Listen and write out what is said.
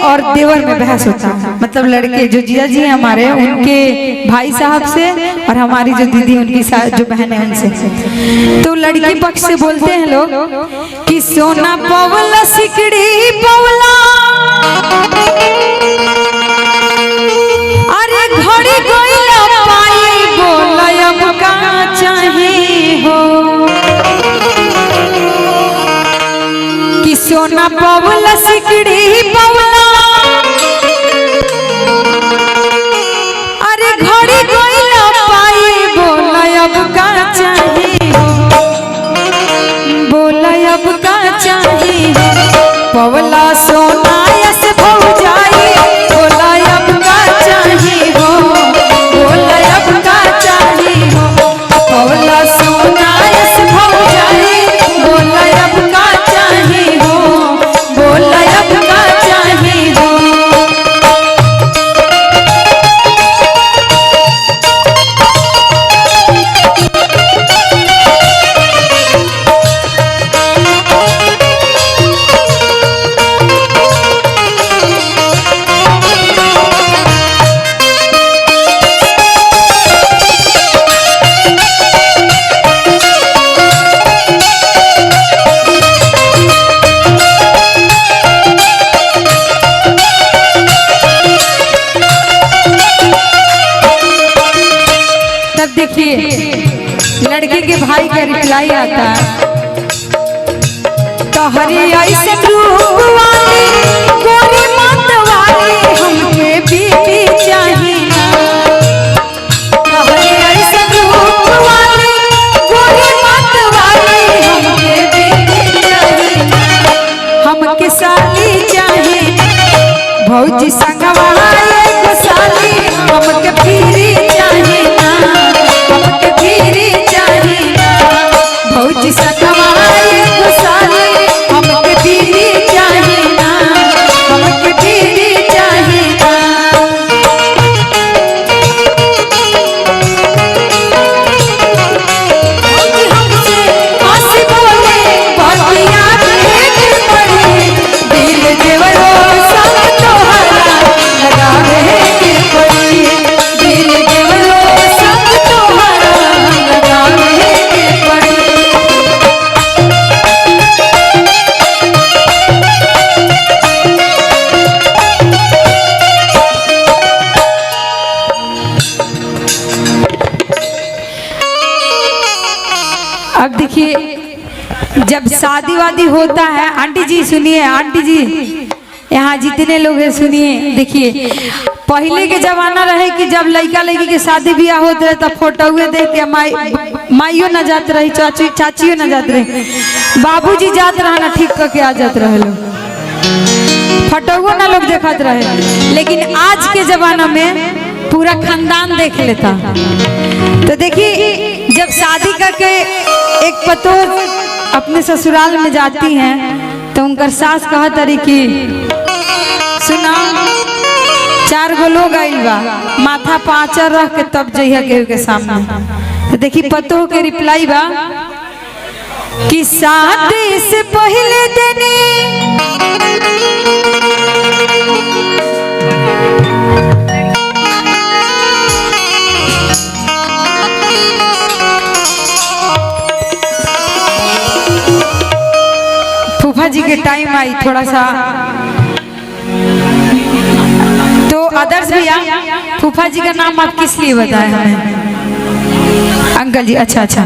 और देवर में बहस होता है। मतलब लड़के जो जीजा जी हैं हमारे, उनके भाई साहब से और हमारी जो दीदी उनकी जो बहन है उनसे। तो लड़की पक्ष से बोलते हैं लोग कि सोना पवला सिकड़ी पवला, अरे घड़ी गइला पाई बोला अब का चाहे हो, कि सोना पवला सिकड़ी पवला, अरे घड़ी गइला पाई बोला अब का चाहे हो, बोला अब का चाहे हो, पवला सोना यस भौजाई बोला अब का चाहे हो, बोला अब का चाहे हो, पवला सोना यस भौजाई बोला अब का चाहे हो, बोला अब का चाहे हो। देखिए लड़के के भाई का रिप्लाई आता है, तोहरी ऐसे रूप वाली गोरी मत वाली हमके बीबी चाहिए ना, तोहरी ऐसे रूप वाली गोरी मत वाली हमके बीबी चाहिए ना, हमके साली चाहिए भौजी संगवा एक साली, हमके पीरी चाहिए ना, हमके पीरी चाहिए ना, भौजी संगवा एक साली, हमके पीरी चाहिए ना, हमके पीरी चाहिए ना। भौजी हमसे हंसी बोले बतिया के पड़ी, दिल देवरो सब तोहरा लगावे के पड़ी, दिल देवरो सब तोहरा लगावे के पड़ी। अब देखिए जब शादी वादी होता है, आंटी जी सुनिए, आंटी जी यहाँ जितने लोग हैं सुनिए, देखिए पहले के जमाना रहे कि जब लड़का लड़की के शादी ब्याह होते रहे तब फोटोए देख के माइयो न जाते रही, चाचियो न जाते रहे, बाबूजी जाते रहे ना ठीक करके आ जाते रहे लोग, फोटोए ना लोग देखते रहे। लेकिन आज के जमाना में पूरा खानदान देख लेता। तो देखिए जब शादी करके एक पतोह अपने ससुराल में जाती हैं तो उनकर सास कहत रही कि सुना 4 गो लोग आइल बा, माथा पाँचर रख के तब जइहा केहू के सामने। तो देखी पतोह के रिप्लाई बा कि शादी से पहले देनी फूफा जी के टाइम आई थोड़ा सा, तो आदर्श भैया फूफा जी का नाम आप किस लिए बताए हमें? अंकल जी, अच्छा अच्छा।